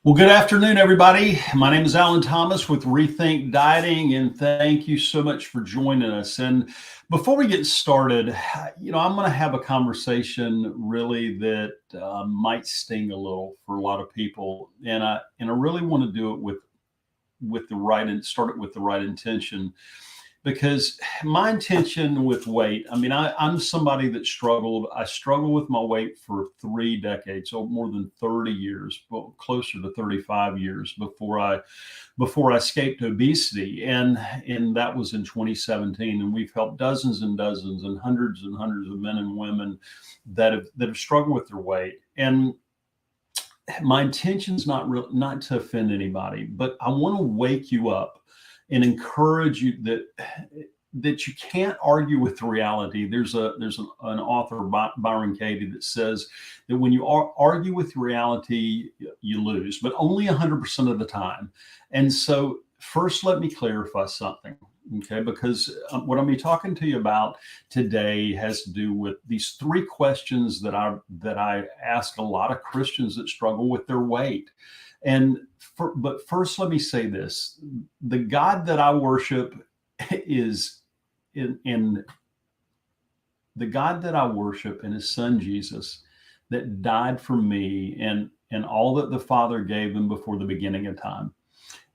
Well, good afternoon, everybody. My name is Alan Thomas with Rethink Dieting, and thank you so much for joining us. And before we get started, I'm going to have a conversation really that might sting a little for a lot of people, and I really want to do it with the right and start it with the right intention. Because my intention with weight, I'm somebody that struggled. I struggled with my weight for 3 decades, so more than 30 years, well, closer to 35 years before I escaped obesity. And that was in 2017. And we've helped dozens and dozens and hundreds of men and women that have struggled with their weight. And my intention is not to offend anybody, but I want to wake you up and encourage you that you can't argue with reality. There's an author, Byron Katie, that says that when you argue with reality, you lose, but only 100% of the time. And so first, let me clarify something, okay? Because what I'm going to be talking to you about today has to do with these three questions that I ask a lot of Christians that struggle with their weight. But first, let me say this: the God that I worship is in the God that I worship and His Son Jesus, that died for me and all that the Father gave Him before the beginning of time.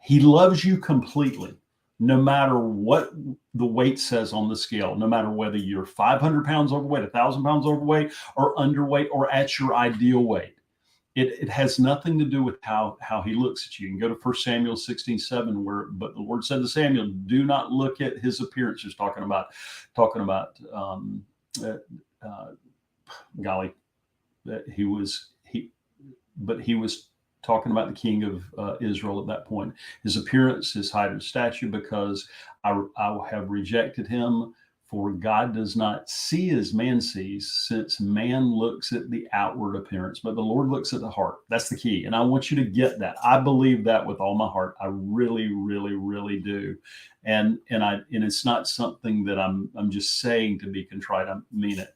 He loves you completely, no matter what the weight says on the scale, no matter whether you're 500 pounds overweight, 1,000 pounds overweight, or underweight, or at your ideal weight. It has nothing to do with how He looks at you. You can go to 1 Samuel 16:7, but the Lord said to Samuel, "Do not look at his appearance." He's talking about golly, that he was talking about the king of Israel at that point. His appearance, his height, and stature, because I have rejected him. For God does not see as man sees, since man looks at the outward appearance, but the Lord looks at the heart. That's the key. And I want you to get that. I believe that with all my heart. I really, really, really do. And it's not something that I'm just saying to be contrite. I mean it.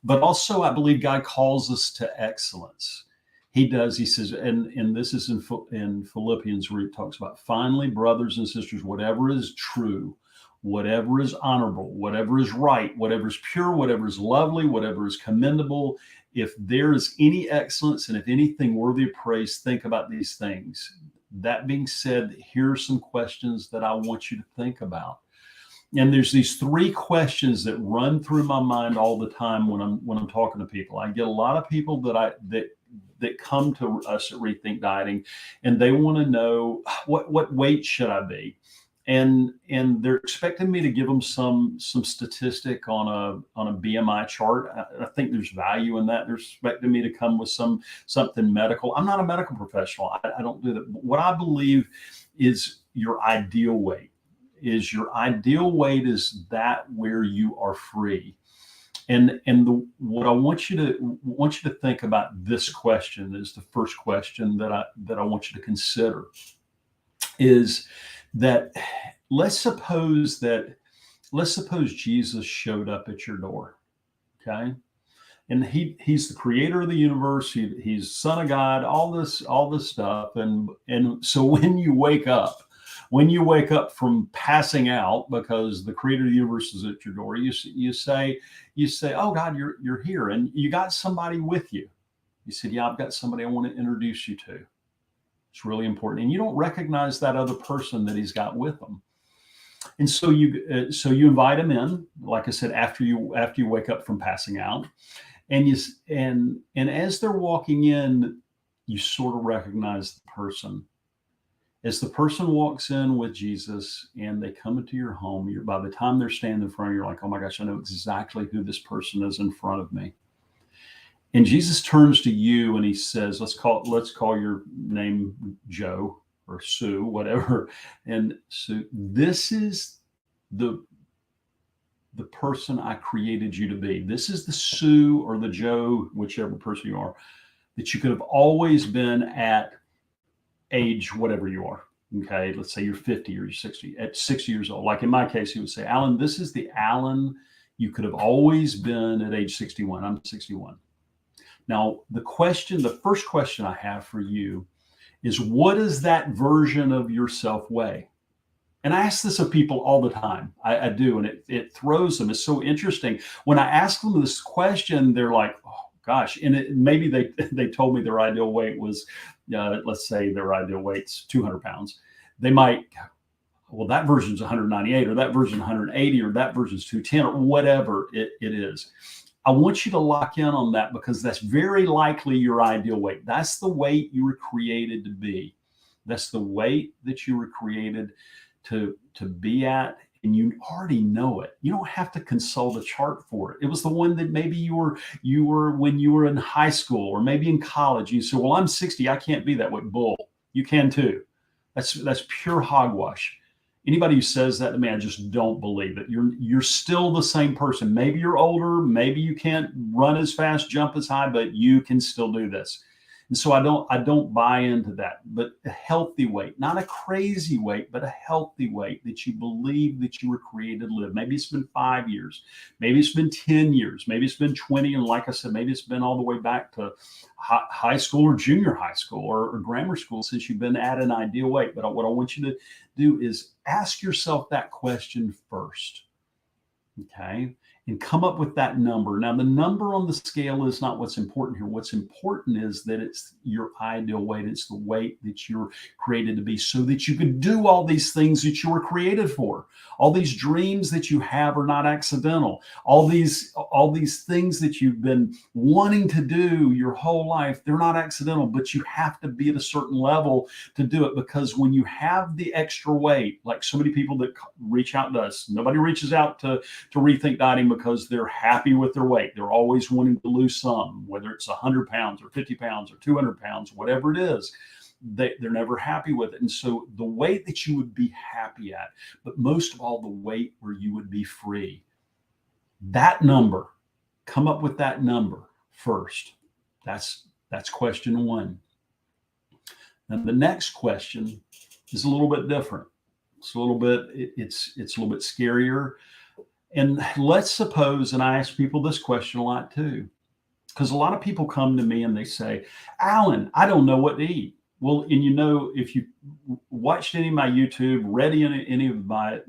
But also, I believe God calls us to excellence. He does. He says, and this is in Philippians, where He talks about, finally, brothers and sisters, whatever is true, whatever is honorable, whatever is right, whatever is pure, whatever is lovely, whatever is commendable, if there is any excellence and if anything worthy of praise, think about these things. That being said, here are some questions that I want you to think about. And there's these three questions that run through my mind all the time when I'm talking to people. I get a lot of people that come to us at Rethink Dieting, and they want to know, what weight should I be? And they're expecting me to give them some statistic on a BMI chart. I think there's value in that. They're expecting me to come with something medical. I'm not a medical professional. I don't do that. What I believe is your ideal weight. Your ideal weight is that where you are free. What I want you to think about, this question is the first question that I want you to consider, is that let's suppose Jesus showed up at your door, okay? And he's the creator of the universe. He's Son of God, all this stuff. And so when you wake up from passing out because the creator of the universe is at your door, you say, "Oh God, you're here, and you got somebody with you." You said, "Yeah, I've got somebody I want to introduce you to. It's really important." And you don't recognize that other person that He's got with him. And so you invite him in, like I said, after you wake up from passing out, and as they're walking in, you sort of recognize the person. As the person walks in with Jesus and they come into your home, by the time they're standing in front of you, you're like, "Oh my gosh, I know exactly who this person is in front of me." And Jesus turns to you and He says, let's call your name Joe or Sue, whatever. And Sue, this is the person I created you to be. This is the Sue or the Joe, whichever person you are, that you could have always been at age whatever you are. Okay, let's say you're 50 or you're 60. At 60 years old, like in my case, He would say, "Alan, this is the Alan you could have always been at age 61. I'm 61. Now, the first question I have for you is what does that version of yourself weigh? And I ask this of people all the time. I do, and it throws them. It's so interesting. When I ask them this question, they're like, "Oh gosh!" And maybe they told me their ideal weight was, let's say their ideal weight's 200 pounds. They might, well, that version's 198, or that version's 180, or that version's 210, or whatever it is. I want you to lock in on that because that's very likely your ideal weight. That's the weight you were created to be. That's the weight that you were created to be at, and you already know it. You don't have to consult a chart for it. It was the one that maybe you were when you were in high school or maybe in college. You say, "Well, I'm 60, I can't be that way." Bull. You can too. That's pure hogwash. Anybody who says that to me, I just don't believe it. You're still the same person. Maybe you're older, maybe you can't run as fast, jump as high, but you can still do this. And so I don't buy into that. But a healthy weight, not a crazy weight, but a healthy weight that you believe that you were created to live. Maybe it's been 5 years, maybe it's been 10 years, maybe it's been 20. And like I said, maybe it's been all the way back to high school or junior high school or grammar school since you've been at an ideal weight. But what I want you to do is ask yourself that question first. Okay. And come up with that number. Now, the number on the scale is not what's important here. What's important is that it's your ideal weight. It's the weight that you're created to be so that you can do all these things that you were created for. All these dreams that you have are not accidental. All these things that you've been wanting to do your whole life, they're not accidental, but you have to be at a certain level to do it, because when you have the extra weight, like so many people that reach out to us, nobody reaches out to Rethink Dieting because they're happy with their weight. They're always wanting to lose some, whether it's 100 pounds or 50 pounds or 200 pounds, whatever it is. They're never happy with it. And so the weight that you would be happy at, but most of all, the weight where you would be free, that number, come up with that number first. That's question one. And the next question is a little bit different. It's a little bit scarier. And let's suppose, and I ask people this question a lot too, because a lot of people come to me and they say, "Alan, I don't know what to eat." Well, and if you watched any of my YouTube, read any of my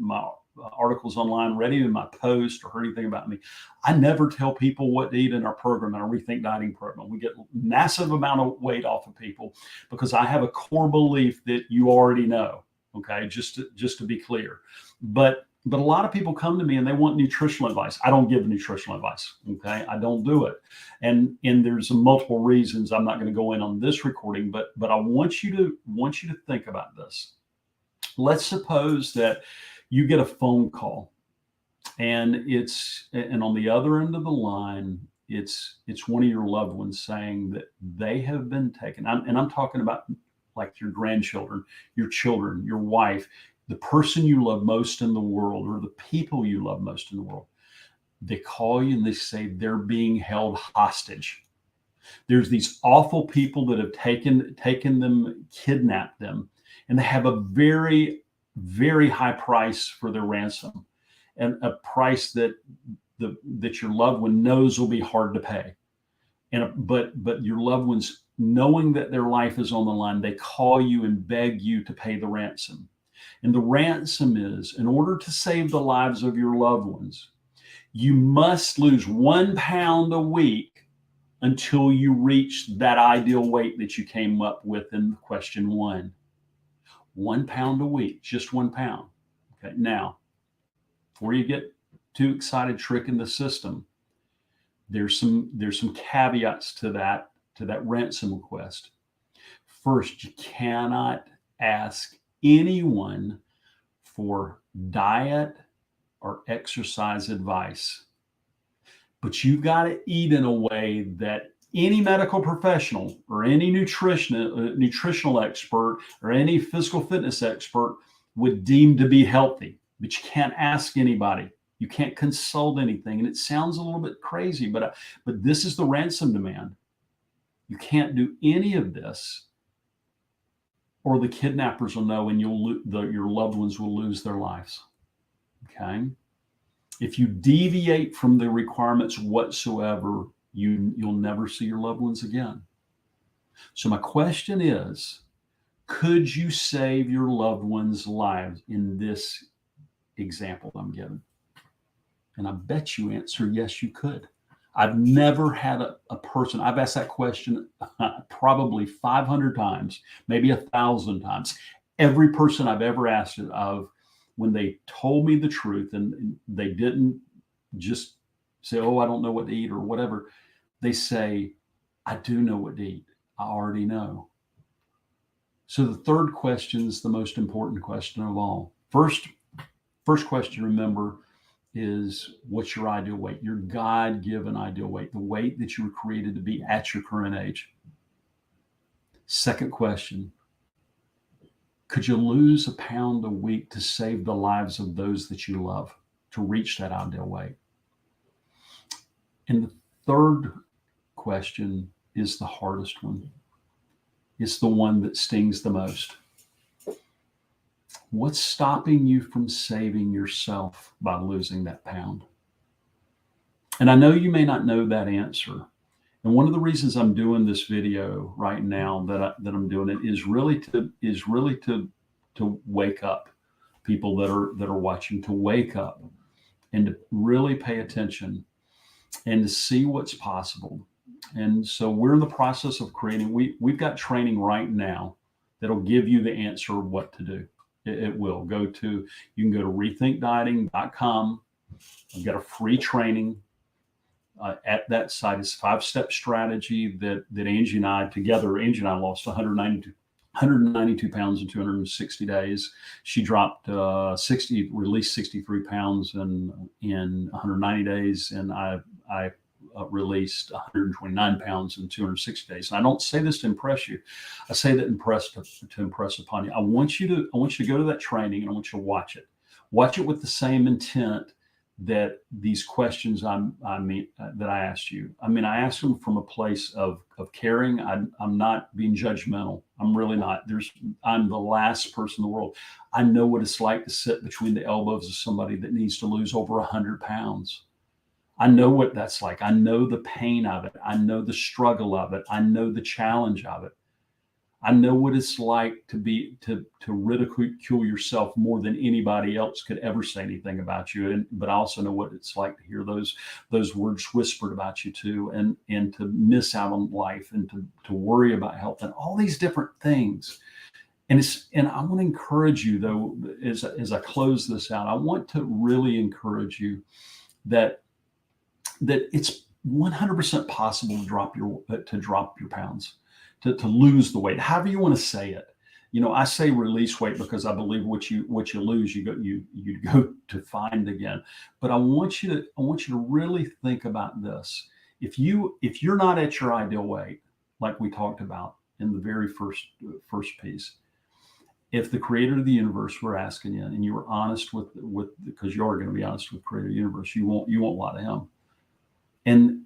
articles online, read any of my posts, or heard anything about me, I never tell people what to eat in our program, in our Rethink Dieting program. We get massive amount of weight off of people because I have a core belief that you already know. Okay, just to be clear, but a lot of people come to me and they want nutritional advice. I don't give nutritional advice. Okay, I don't do it, and there's multiple reasons. I'm not going to go in on this recording, but I want you to think about this. Let's suppose that you get a phone call, and on the other end of the line, it's one of your loved ones saying that they have been taken. I'm talking about like your grandchildren, your children, your wife, the person you love most in the world, or the people you love most in the world. They call you and they say they're being held hostage. There's these awful people that have taken them, kidnapped them, and they have a very, very high price for their ransom, and a price that your loved one knows will be hard to pay. But your loved ones, knowing that their life is on the line, they call you and beg you to pay the ransom. And the ransom is, in order to save the lives of your loved ones, you must lose 1 pound a week until you reach that ideal weight that you came up with in question one. 1 pound a week, just 1 pound. Okay. Now, before you get too excited tricking the system, there's some caveats to that ransom request. First, you cannot ask anyone for diet or exercise advice, but you've got to eat in a way that any medical professional or any nutritional expert or any physical fitness expert would deem to be healthy. But you can't ask anybody. You can't consult anything. And it sounds a little bit crazy, but this is the ransom demand. You can't do any of this, or the kidnappers will know, and your loved ones will lose their lives. Okay? If you deviate from the requirements whatsoever, you'll never see your loved ones again. So my question is, Could you save your loved ones' lives in this example I'm giving? And I bet you answer yes, you could. I've never had a person, I've asked that question probably 500 times, maybe 1,000 times. Every person I've ever asked it of, when they told me the truth and they didn't just say, oh, I don't know what to eat or whatever, they say, I do know what to eat. I already know. So the third question is the most important question of all. First question, remember, is what's your ideal weight? Your God-given ideal weight, the weight that you were created to be at your current age. Second question, could you lose a pound a week to save the lives of those that you love, to reach that ideal weight? And the third question is the hardest one. It's the one that stings the most. What's stopping you from saving yourself by losing that pound? And I know you may not know that answer. And one of the reasons I'm doing this video right now, that I'm doing it, is really to wake up people that are watching, to wake up and to really pay attention and to see what's possible. And so we're in the process of creating, we've got training right now that'll give you the answer of what to do. It will. You can go to rethinkdieting.com. I've got a free training at that site. It's a 5-step strategy that Angie and I together, Angie and I lost 192 pounds in 260 days. She dropped released 63 pounds in 190 days. And I released 129 pounds in 260 days. And I don't say this to impress you. I say that to impress upon you. I want you to go to that training, and I want you to watch it. Watch it with the same intent that these questions that I asked you. I mean, I asked them from a place of caring. I'm not being judgmental. I'm really not. I'm the last person in the world. I know what it's like to sit between the elbows of somebody that needs to lose over 100 pounds. I know what that's like. I know the pain of it. I know the struggle of it. I know the challenge of it. I know what it's like to ridicule yourself more than anybody else could ever say anything about you. But I also know what it's like to hear those words whispered about you too, and to miss out on life, and to worry about health and all these different things. And I want to encourage you, though, as I close this out, I want to really encourage you that it's 100% possible to drop your pounds, to lose the weight, however you want to say it. You know, I say release weight because I believe what you lose, you go to find again. But I want you to really think about this. If you're not at your ideal weight, like we talked about in the very first piece, if the creator of the universe were asking you, and you were honest with because you are going to be honest with the creator of the universe, you won't lie to him. And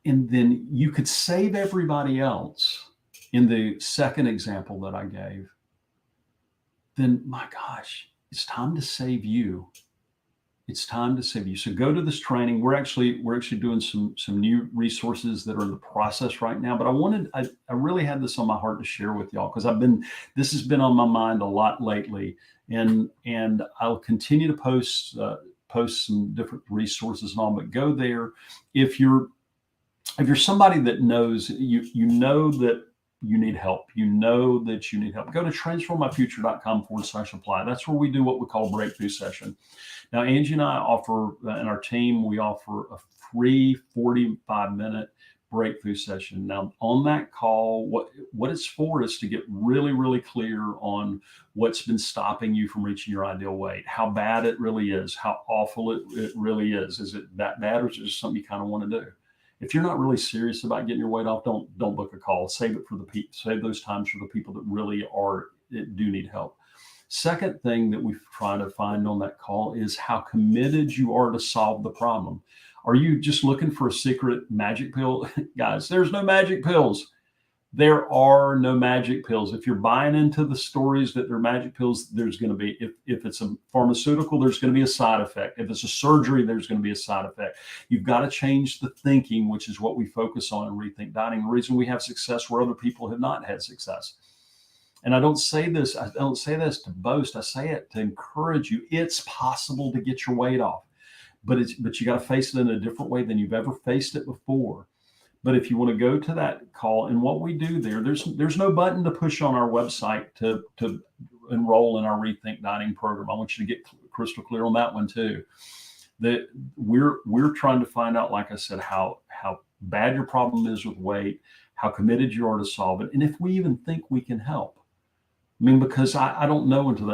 then you could save everybody else in the second example that I gave. Then, my gosh, it's time to save you. It's time to save you. So go to this training. We're actually doing some new resources that are in the process right now. But I really had this on my heart to share with y'all, because this has been on my mind a lot lately, and I'll continue to post some different resources and all. But go there if you're somebody that knows you know that you need help. You know that you need help. Go to transformmyfuture.com/apply. That's where we do what we call breakthrough session. Now, Angie and I offer, and our team, we offer a free 45-minute breakthrough session. Now, on that call, what it's for is to get really, really clear on what's been stopping you from reaching your ideal weight, how bad it really is, how awful it really is. Is it that bad, or is it just something you kind of want to do? If you're not really serious about getting your weight off, don't book a call. Save those times for the people that really do need help. Second thing that we try to find on that call is how committed you are to solve the problem. Are you just looking for a secret magic pill? Guys, there's no magic pills. There are no magic pills. If you're buying into the stories that they're magic pills, there's going to be, if it's a pharmaceutical, there's going to be a side effect. If it's a surgery, there's going to be a side effect. You've got to change the thinking, which is what we focus on in Rethink Dieting. The reason we have success where other people have not had success. And I don't say this to boast. I say it to encourage you. It's possible to get your weight off, but you got to face it in a different way than you've ever faced it before. But if you want to go to that call, and what we do there's no button to push on our website to enroll in our Rethink Dining program. I want you to get crystal clear on that one too. That we're trying to find out, like I said, how bad your problem is with weight, how committed you are to solve it, and if we even think we can help. I mean, because I don't know until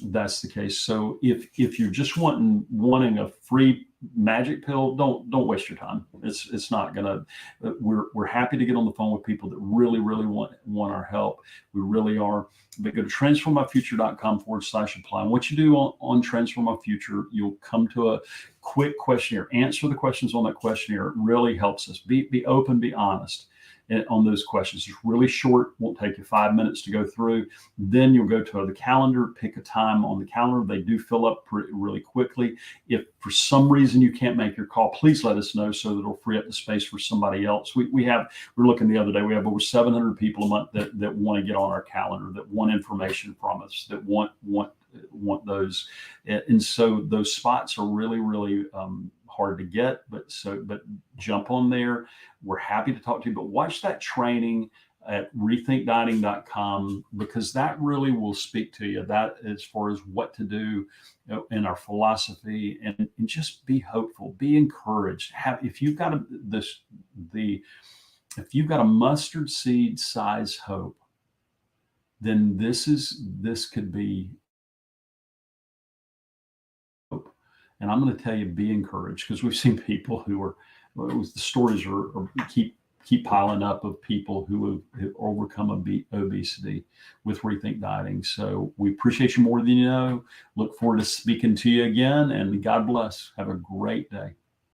that's the case. So if you're just wanting a free magic pill, don't waste your time. It's not gonna. We're happy to get on the phone with people that really want our help. We really are. But go to transformmyfuture.com/apply. And what you do on Transform My Future, you'll come to a quick questionnaire. Answer the questions on that questionnaire. It really helps us. Be open, be honest on those questions. It's really short, won't take you 5 minutes to go through. Then you'll go to the calendar, pick a time on the calendar. They do fill up really quickly. If for some reason you can't make your call, please let us know so that it'll free up the space for somebody else. We're looking the other day, we have over 700 people a month that want to get on our calendar, that want information from us, that want those. And so those spots are really hard to get, but jump on there. We're happy to talk to you, but watch that training at rethinkdining.com, because that really will speak to you, that as far as what to do in our philosophy, and just be hopeful, be encouraged. If you've got a mustard seed size hope, then this could be hope. And I'm going to tell you, be encouraged, because we've seen people the stories keep piling up of people who have overcome obesity with Rethink Dieting. So we appreciate you more than you know. Look forward to speaking to you again, and God bless. Have a great day.